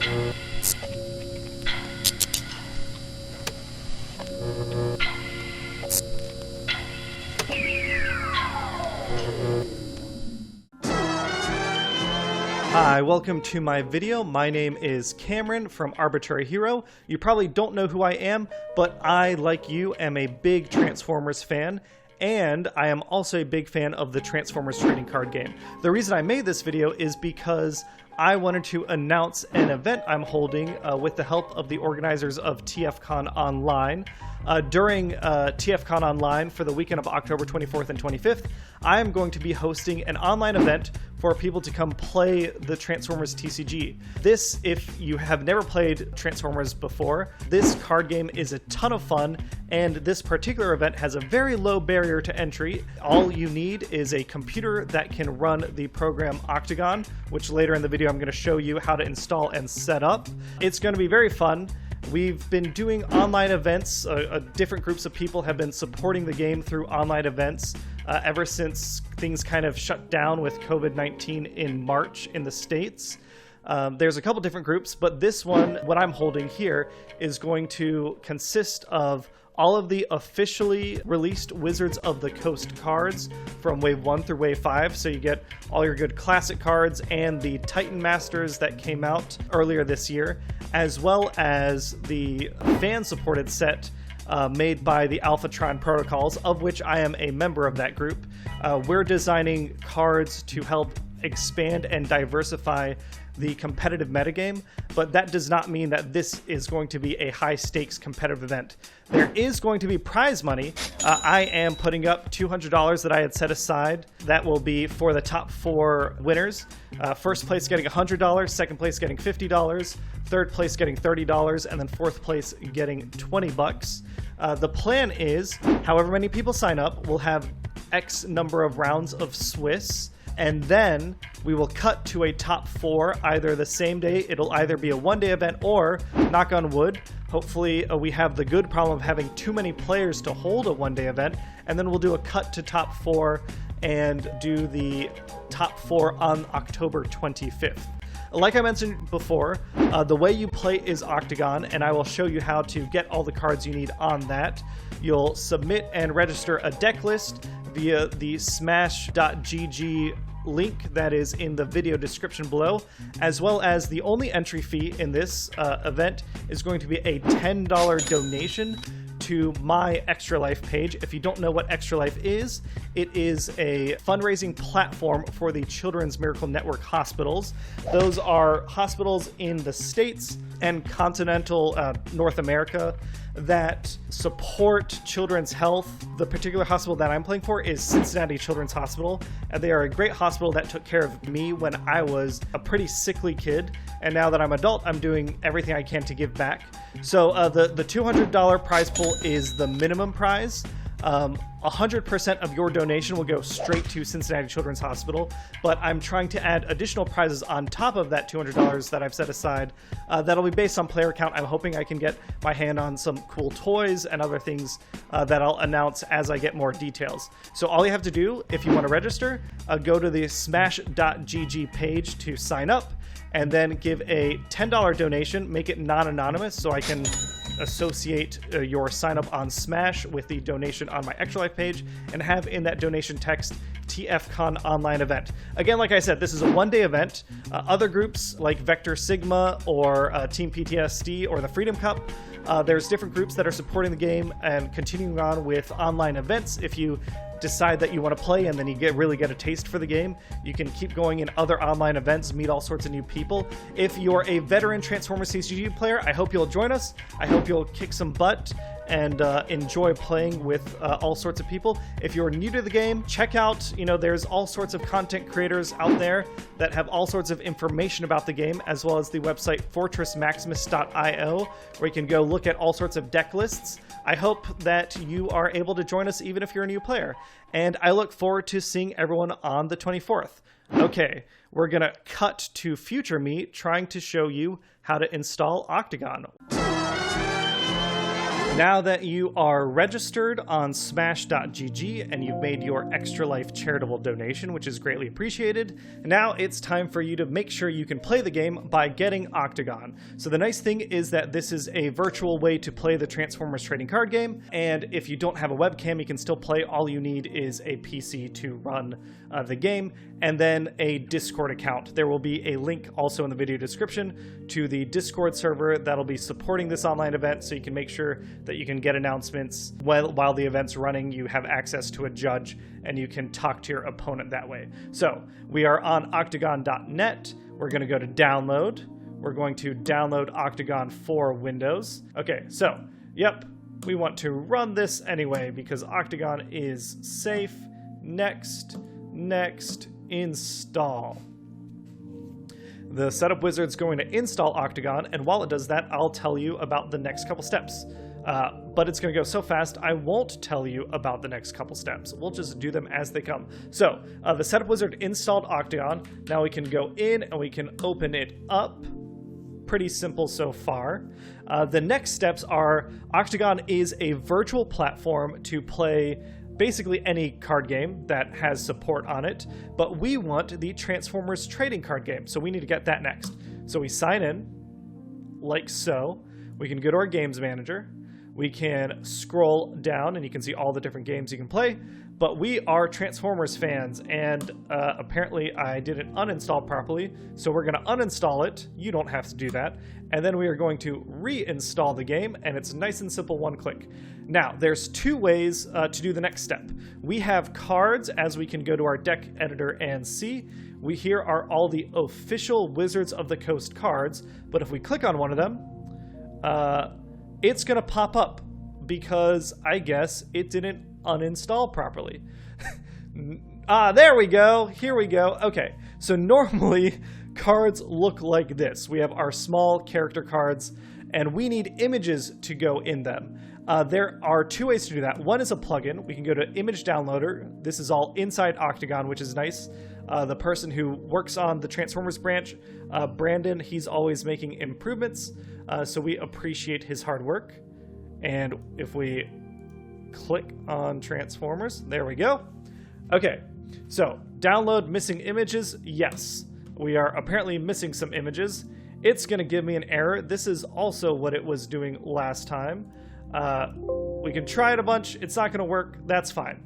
Hi, welcome to my video. My name is Cameron from Arbitrary Hero. You probably don't know who I am, but I, like you, am a big Transformers fan, and I am also a big fan of the Transformers trading card game. The reason I made this video is because I wanted to announce an event I'm holding with the help of the organizers of TFcon Online. During TFcon Online for the weekend of October 24th and 25th, I am going to be hosting an online event for people to come play the Transformers TCG. This, if you have never played Transformers before, this card game is a ton of fun, and this particular event has a very low barrier to entry. All you need is a computer that can run the program Octagon, which later in the video I'm going to show you how to install and set up. It's going to be very fun. We've been doing online events. Different groups of people have been supporting the game through online events ever since things kind of shut down with COVID-19 in March in the States. There's a couple different groups, but this one, what I'm holding here, is going to consist of all of the officially released Wizards of the Coast cards from Wave 1 through Wave 5, so you get all your good classic cards and the Titan Masters that came out earlier this year, as well as the fan-supported set made by the Alphatron Protocols, of which I am a member of that group. We're designing cards to help expand and diversify the competitive metagame, but that does not mean that this is going to be a high-stakes competitive event. There is going to be prize money. I am putting up $200 that I had set aside. That will be for the top 4 winners. First place getting $100, second place getting $50, third place getting $30, and then fourth place getting $20. The plan is, however many people sign up, we'll have X number of rounds of Swiss, and then we will cut to a top 4 either the same day. It'll either be a one-day event or, knock on wood, hopefully we have the good problem of having too many players to hold a one-day event, and then we'll do a cut to top 4 and do the top 4 on October 25th. Like I mentioned before, the way you play is Octagon, and I will show you how to get all the cards you need on that. You'll submit and register a deck list via the smash.gg link that is in the video description below, as well as the only entry fee in this event is going to be a $10 donation to my Extra Life page. If you don't know what Extra Life is, it is a fundraising platform for the Children's Miracle Network hospitals. Those are hospitals in the States and continental North America that support children's health. The particular hospital that I'm playing for is Cincinnati Children's Hospital, and they are a great hospital that took care of me when I was a pretty sickly kid, and now that I'm adult, I'm doing everything I can to give back. So the $200 prize pool is the minimum prize. 100% of your donation will go straight to Cincinnati Children's Hospital, but I'm trying to add additional prizes on top of that $200 that I've set aside. That'll be based on player count. I'm hoping I can get my hand on some cool toys and other things that I'll announce as I get more details. So all you have to do, if you want to register, go to the smash.gg page to sign up, and then give a $10 donation. Make it non-anonymous so I can associate your sign up on Smash with the donation on my Extra Life page, and have in that donation text TFcon Online event. Again, like I said, this is a one-day event. Other groups like Vector Sigma or Team PTSD or the Freedom Cup, there's different groups that are supporting the game and continuing on with online events. If you decide that you want to play and then you really get a taste for the game, you can keep going in other online events, meet all sorts of new people. If you're a veteran Transformers TCG player, I hope you'll join us. I hope you'll kick some butt and enjoy playing with all sorts of people. If you're new to the game, check out, there's all sorts of content creators out there that have all sorts of information about the game, as well as the website fortressmaximus.io, where you can go look at all sorts of deck lists. I hope that you are able to join us even if you're a new player, and I look forward to seeing everyone on the 24th. Okay, we're gonna cut to future me trying to show you how to install Octagon. Now that you are registered on smash.gg and you've made your Extra Life charitable donation, which is greatly appreciated, now it's time for you to make sure you can play the game by getting Octagon. So the nice thing is that this is a virtual way to play the Transformers trading card game, and if you don't have a webcam, you can still play. All you need is a PC to run the game, and then a Discord account. There will be a link also in the video description to the Discord server that'll be supporting this online event, so you can make sure that you can get announcements while the event's running. You have access to a judge and you can talk to your opponent that way. So we are on octagon.net. We're going to go to download. We're going to download Octagon for Windows. Okay, so yep, we want to run this anyway because Octagon is safe. Next, install. The setup wizard's going to install Octagon, and while it does that, I'll tell you about the next couple steps. But it's going to go so fast, I won't tell you about the next couple steps. We'll just do them as they come. So, the setup wizard installed Octagon. Now we can go in and we can open it up. Pretty simple so far. The next steps are, Octagon is a virtual platform to play basically any card game that has support on it, but we want the Transformers trading card game, so we need to get that next. So we sign in, like so. We can go to our games manager. We can scroll down and you can see all the different games you can play, but we are Transformers fans, and apparently I didn't uninstall properly, so we're going to uninstall it. You don't have to do that. And then we are going to reinstall the game, and it's nice and simple, one click. Now, there's two ways to do the next step. We have cards, as we can go to our deck editor and see. Here are all the official Wizards of the Coast cards, but if we click on one of them, it's going to pop up because I guess it didn't uninstall properly. There we go. Here we go. Okay, so normally cards look like this. We have our small character cards, and we need images to go in them. There are two ways to do that. One is a plugin. We can go to Image Downloader. This is all inside Octagon, which is nice. The person who works on the Transformers branch, Brandon, he's always making improvements, so we appreciate his hard work. And if we click on Transformers, there we go. Okay, so download missing images. Yes, we are apparently missing some images. It's going to give me an error. This is also what it was doing last time. We can try it a bunch. It's not going to work. That's fine.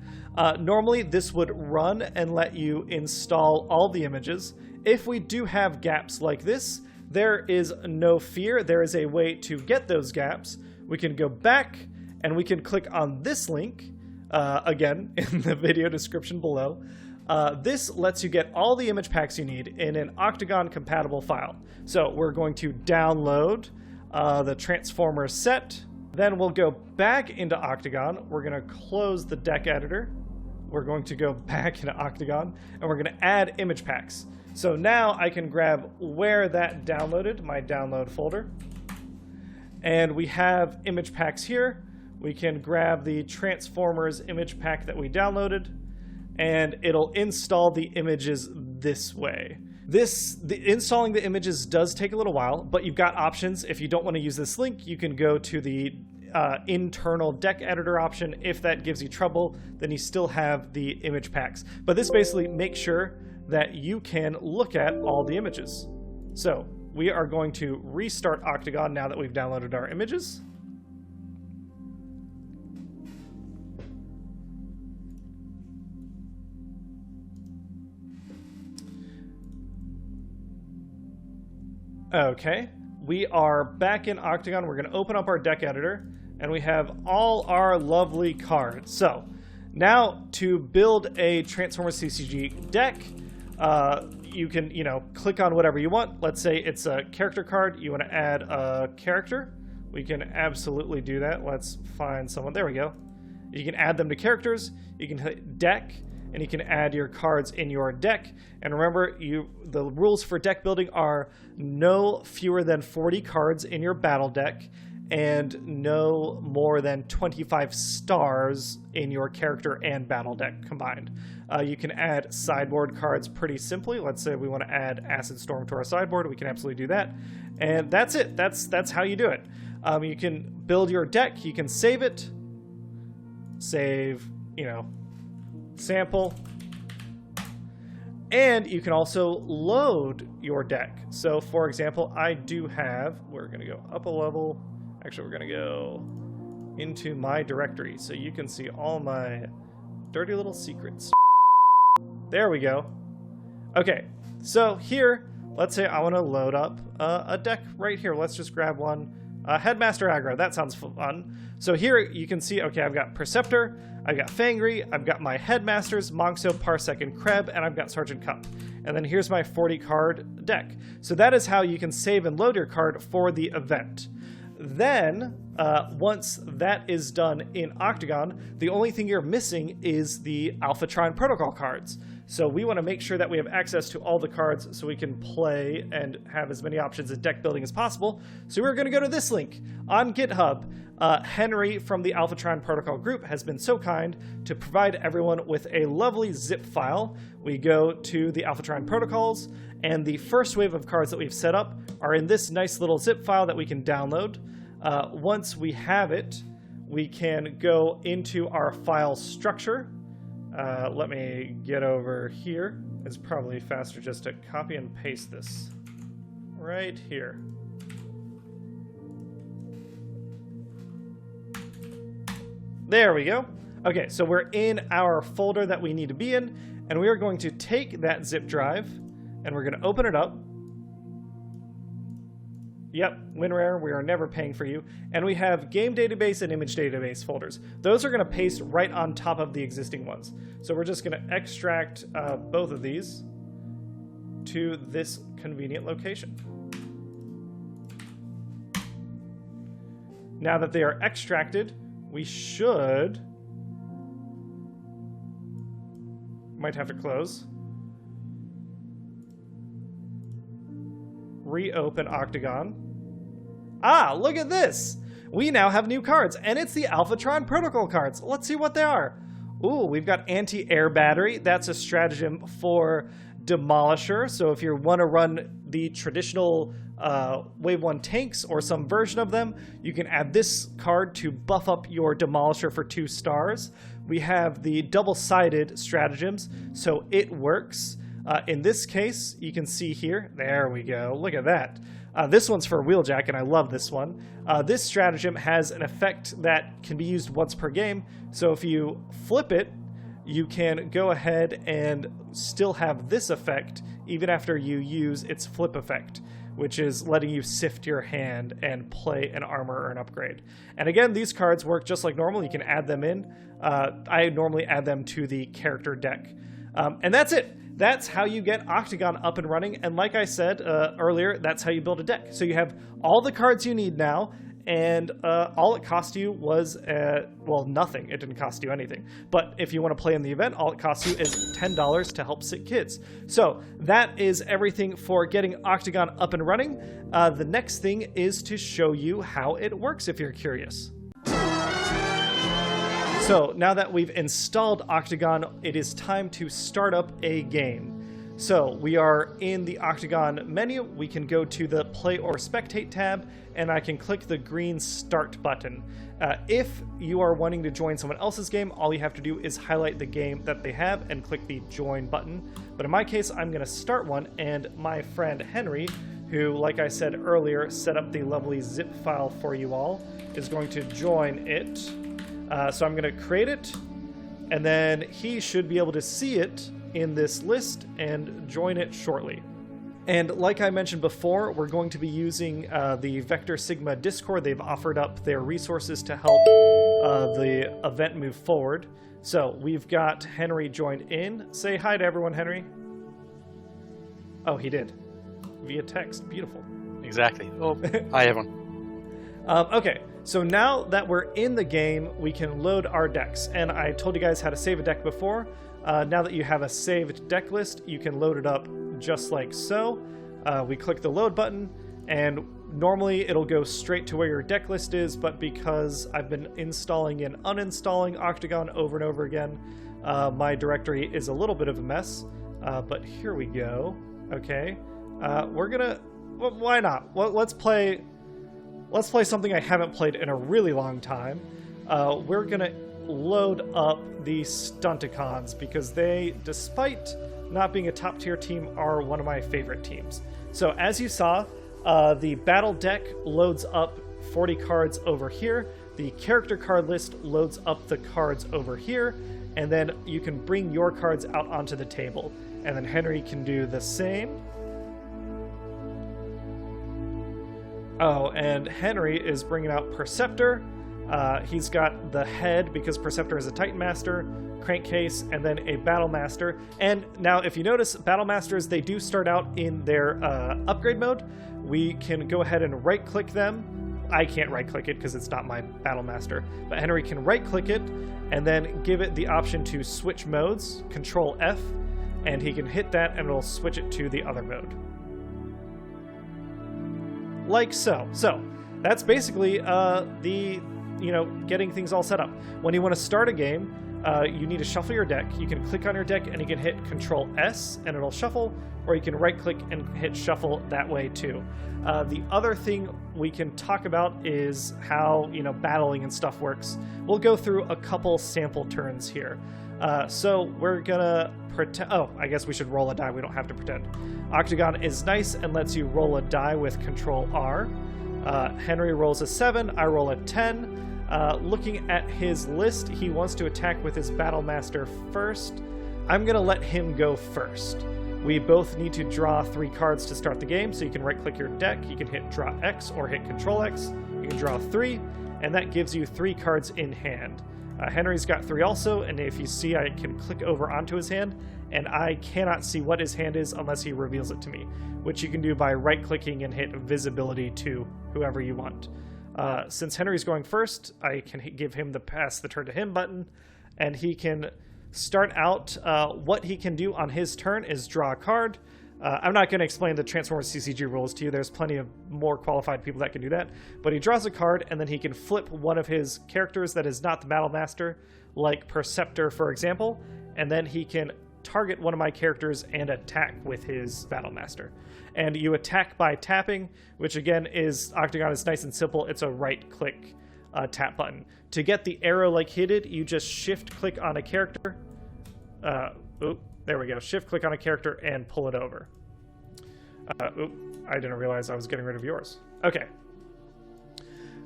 Normally, this would run and let you install all the images. If we do have gaps like this, there is no fear. There is a way to get those gaps. We can go back and we can click on this link, again, in the video description below. This lets you get all the image packs you need in an Octagon compatible file. So we're going to download the Transformers set. Then we'll go back into Octagon. We're going to close the deck editor. We're going to go back into Octagon, and we're going to add image packs. So now I can grab where that downloaded, my download folder. And we have image packs here. We can grab the Transformers image pack that we downloaded, and it'll install the images this way. Installing the images does take a little while, but you've got options. If you don't want to use this link, you can go to the internal deck editor option. If that gives you trouble, then you still have the image packs. But this basically makes sure that you can look at all the images. So we are going to restart Octagon now that we've downloaded our images. Okay, we are back in Octagon. We're going to open up our deck editor, and we have all our lovely cards. So now to build a Transformers CCG deck, you can, click on whatever you want. Let's say it's a character card. You want to add a character. We can absolutely do that. Let's find someone. There we go. You can add them to characters. You can hit deck, and you can add your cards in your deck. And remember, the rules for deck building are no fewer than 40 cards in your battle deck and no more than 25 stars in your character and battle deck combined. You can add sideboard cards pretty simply. Let's say we want to add Acid Storm to our sideboard. We can absolutely do that. And that's it. That's how you do it. You can build your deck, you can save it, save, you know, sample, and you can also load your deck. So for example, I do have, we're going to go up a level, actually we're going to go into my directory so you can see all my dirty little secrets. There we go. Okay, so here, let's say I want to load up a deck right here. Let's just grab one. Headmaster Aggro, that sounds fun. So here you can see, okay, I've got Preceptor, I've got Fangry, I've got my Headmasters, Monkso, Parsec, and Kreb, and I've got Sergeant Cup. And then here's my 40 card deck. So that is how you can save and load your card for the event. Then, once that is done in Octagon, the only thing you're missing is the Alphatron Protocol cards. So we want to make sure that we have access to all the cards so we can play and have as many options of deck building as possible. So we're going to go to this link on GitHub. Henry from the Alphatron Protocol group has been so kind to provide everyone with a lovely zip file. We go to the Alphatron Protocols, and the first wave of cards that we've set up are in this nice little zip file that we can download. Once we have it, we can go into our file structure. Let me get over here. It's probably faster just to copy and paste this right here. There we go. Okay, so we're in our folder that we need to be in, and we are going to take that zip drive, and we're going to open it up. Yep, WinRare, we are never paying for you. And we have game database and image database folders. Those are going to paste right on top of the existing ones. So we're just going to extract both of these to this convenient location. Now that they are extracted, we should... might have to close. Reopen Octagon. Ah, look at this! We now have new cards, and it's the Alphatron Protocol cards. Let's see what they are. Ooh, we've got Anti-Air Battery. That's a stratagem for Demolisher. So if you want to run the traditional Wave 1 tanks or some version of them, you can add this card to buff up your Demolisher for 2 stars. We have the double-sided stratagems, so it works. In this case, you can see here, there we go, look at that. This one's for Wheeljack, and I love this one. This stratagem has an effect that can be used once per game, so if you flip it, you can go ahead and still have this effect even after you use its flip effect, which is letting you sift your hand and play an armor or an upgrade. And again, these cards work just like normal. You can add them in. I normally add them to the character deck. And that's it. That's how you get Octagon up and running. And like I said earlier, that's how you build a deck. So you have all the cards you need now, and all it cost you was, well, nothing. It didn't cost you anything. But if you want to play in the event, all it costs you is $10 to help sick kids. So that is everything for getting Octagon up and running. The next thing is to show you how it works if you're curious. So now that we've installed Octagon, it is time to start up a game. So we are in the Octagon menu. We can go to the Play or Spectate tab, and I can click the green Start button. If you are wanting to join someone else's game, all you have to do is highlight the game that they have and click the Join button. But in my case, I'm going to start one, and my friend Henry, who, like I said earlier, set up the lovely zip file for you all, is going to join it. So I'm going to create it, and then he should be able to see it in this list and join it shortly. And like I mentioned before, we're going to be using the Vector Sigma Discord. They've offered up their resources to help the event move forward. So we've got Henry joined in. Say hi to everyone, Henry. Oh, he did. Via text. Beautiful. Exactly. Oh, hi, everyone. Okay, so now that we're in the game, we can load our decks. And I told you guys how to save a deck before. Now that you have a saved deck list, you can load it up just like so. We click the load button, and normally it'll go straight to where your deck list is, but because I've been installing and uninstalling Octagon over and over again, my directory is a little bit of a mess. But here we go. Okay, we're gonna... Well, why not? Well, let's play let's play something I haven't played in a really long time. We're going to load up the Stunticons because they, despite not being a top tier team, are one of my favorite teams. So as you saw, the battle deck loads up 40 cards over here. The character card list loads up the cards over here, and then you can bring your cards out onto the table. And then Henry can do the same. Oh, and Henry is bringing out Perceptor. He's got the head because Perceptor is a Titan Master, Crankcase, and then a Battle Master. And now, if you notice, Battle Masters, they do start out in their upgrade mode. We can go ahead and right-click them. I can't right-click it because it's not my Battle Master, but Henry can right-click it and then give it the option to switch modes, Control F, and he can hit that and it'll switch it to the other mode. Like so. So, that's basically getting things all set up. When you want to start a game, you need to shuffle your deck. You can click on your deck and you can hit Control S and it'll shuffle, or you can right click and hit shuffle that way too. The other thing we can talk about is how battling and stuff works. We'll go through a couple sample turns here. So we're gonna pretend. Oh, I guess we should roll a die. We don't have to pretend. Octagon is nice and lets you roll a die with Control R. Henry rolls a 7. I roll a 10. Looking at his list, he wants to attack with his Battle Master first. I'm going to let him go first. We both need to draw 3 cards to start the game, so you can right-click your deck, you can hit Draw X or hit Control X, you can draw 3, and that gives you 3 cards in hand. Henry's got 3 also, and if you see, I can click over onto his hand, and I cannot see what his hand is unless he reveals it to me, which you can do by right-clicking and hit Visibility to whoever you want. Since Henry's going first, I can give him the pass the turn to him button, and he can start out. What he can do on his turn is draw a card. I'm not going to explain the Transformers CCG rules to you. There's plenty of more qualified people that can do that. But he draws a card, and then he can flip one of his characters that is not the Battle Master, like Perceptor, for example, and then he can target one of my characters and attack with his Battle Master. And you attack by tapping, which again is, Octagon is nice and simple. It's a right-click tap button. To get the arrow like he did, you just shift-click on a character. There we go. Shift-click on a character and pull it over. I didn't realize I was getting rid of yours. Okay.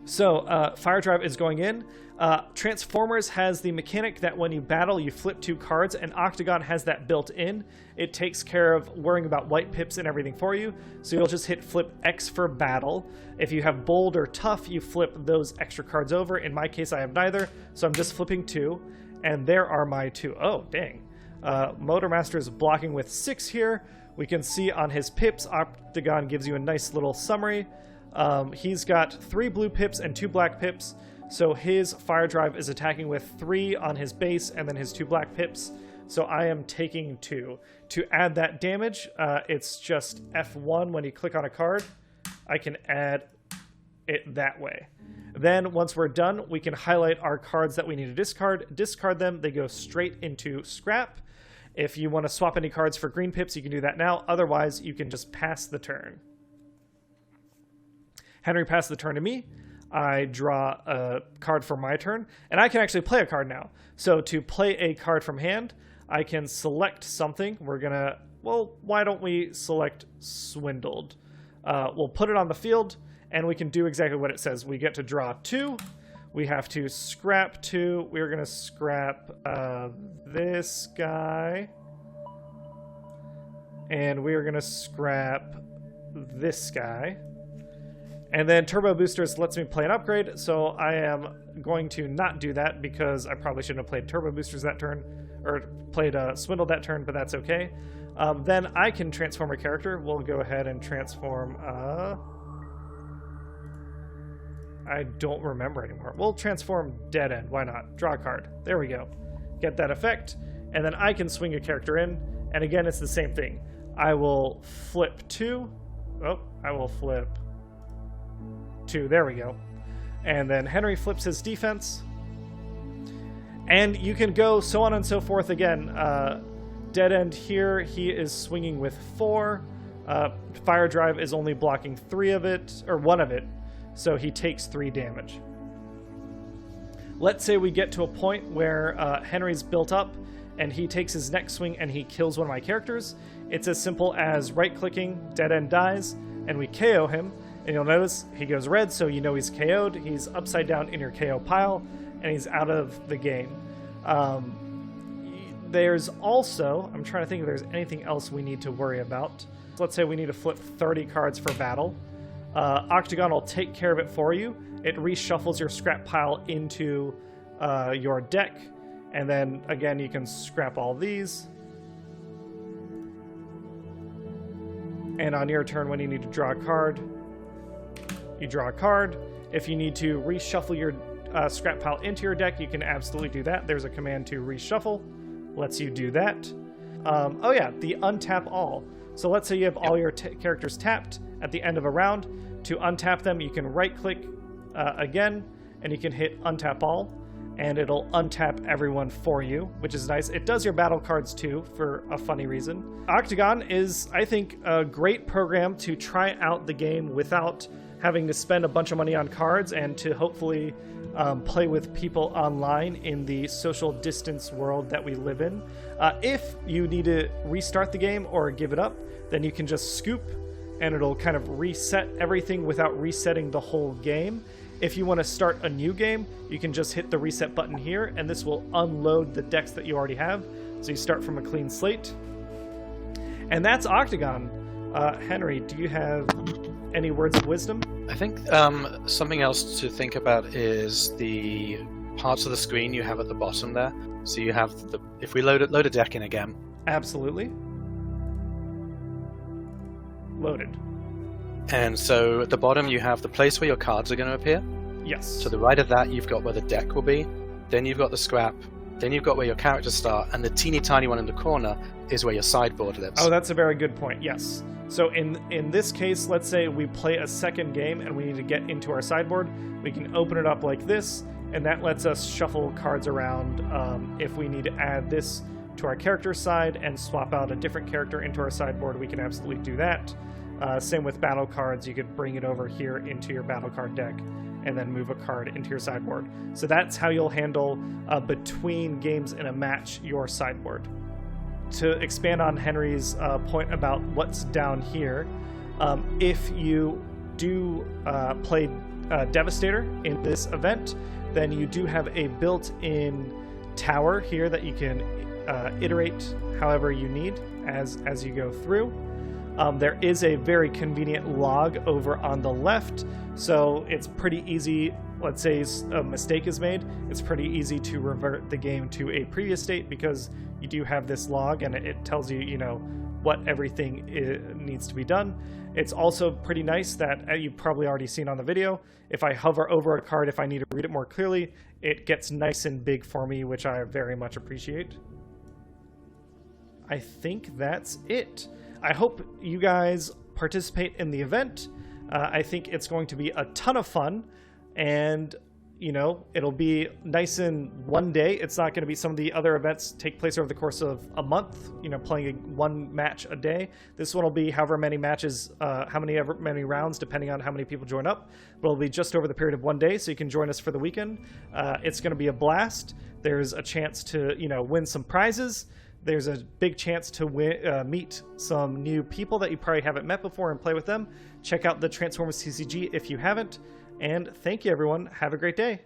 So, Fire Drive is going in. Transformers has the mechanic that when you battle, you flip 2 cards, and Octagon has that built in. It takes care of worrying about white pips and everything for you, so you'll just hit flip X for battle. If you have bold or tough, you flip those extra cards over. In my case, I have neither, so I'm just flipping 2, and there are my 2. Oh, dang. Motor Master is blocking with 6 here. We can see on his pips, Octagon gives you a nice little summary. He's got 3 blue pips and 2 black pips, so his Fire Drive is attacking with 3 on his base and then his 2 black pips, so I am taking 2. To add that damage, it's just F1 when you click on a card. I can add it that way. Then, once we're done, we can highlight our cards that we need to discard them, they go straight into scrap. If you want to swap any cards for green pips, you can do that now, otherwise you can just pass the turn. Henry passed the turn to me. I draw a card for my turn, and I can actually play a card now. So to play a card from hand, I can select something. We're gonna, well, why don't we select Swindled? We'll put it on the field, and we can do exactly what it says. We get to draw 2. We have to scrap 2. We're gonna scrap this guy, and we are gonna scrap this guy. And then Turbo Boosters lets me play an upgrade, so I am going to not do that because I probably shouldn't have played Turbo Boosters that turn, or played Swindle that turn, but that's okay. Then I can transform a character. We'll go ahead and transform, I don't remember anymore. We'll transform Dead End, why not? Draw a card. There we go. Get that effect, and then I can swing a character in, and again, it's the same thing. I will flip 2. Oh, I will flip 2. There we go. And then Henry flips his defense. And you can go so on and so forth again. Dead End here, he is swinging with 4. Fire Drive is only blocking 3 of it, or 1 of it. so he takes 3 damage. Let's say we get to a point where Henry's built up and he takes his next swing and he kills one of my characters. It's as simple as right-clicking, dead end dies, and we KO him. And you'll notice he goes red, so you know he's KO'd. He's upside down in your KO pile, and he's out of the game. There's also, I'm trying to think if there's anything else we need to worry about. Let's say we need to flip 30 cards for battle. Octagon will take care of it for you. It reshuffles your scrap pile into your deck, and then again you can scrap all these. And on your turn, when you need to draw a card, you draw a card. If you need to reshuffle your scrap pile into your deck, you can absolutely do that. There's a command to reshuffle, lets you do that. Oh yeah, the untap all. So let's say you have all your characters tapped at the end of a round. To untap them, you can right-click again, and you can hit untap all, and it'll untap everyone for you, which is nice. It does your battle cards too, for a funny reason. Octagon is, I think, a great program to try out the game without having to spend a bunch of money on cards, and to hopefully play with people online in the social distance world that we live in. If you need to restart the game or give it up, then you can just scoop and it'll kind of reset everything without resetting the whole game. If you want to start a new game, you can just hit the reset button here, and this will unload the decks that you already have. So you start from a clean slate. And that's Octagon. Henry, do you have any words of wisdom? I think something else to think about is the parts of the screen you have at the bottom there. So you have if we load a deck in again. Absolutely. Loaded. And so at the bottom you have the place where your cards are going to appear. Yes. To the right of that you've got where the deck will be. Then you've got the scrap. Then you've got where your characters start, and the teeny tiny one in the corner is where your sideboard lives. Oh, that's a very good point. Yes. So in this case, let's say we play a second game and we need to get into our sideboard. We can open it up like this, and that lets us shuffle cards around. If we need to add this to our character side and swap out a different character into our sideboard, we can absolutely do that. Same with battle cards. You could bring it over here into your battle card deck and then move a card into your sideboard. So that's how you'll handle between games in a match your sideboard. To expand on Henry's point about what's down here, if you do play Devastator in this event, then you do have a built-in tower here that you can iterate however you need as you go through. There is a very convenient log over on the left, so it's pretty easy. Let's say a mistake is made, it's pretty easy to revert the game to a previous state because you do have this log and it tells you, what everything needs to be done. It's also pretty nice that you've probably already seen on the video. If I hover over a card, if I need to read it more clearly, it gets nice and big for me, which I very much appreciate. I think that's it. I hope you guys participate in the event. I think it's going to be a ton of fun, and it'll be nice in one day. It's not going to be some of the other events take place over the course of a month, playing one match a day. This one will be however many matches, many rounds, depending on how many people join up. But it'll be just over the period of one day, so you can join us for the weekend. It's going to be a blast. There's a chance to, win some prizes. There's a big chance to meet some new people that you probably haven't met before and play with them. Check out the Transformers TCG if you haven't. And thank you, everyone. Have a great day.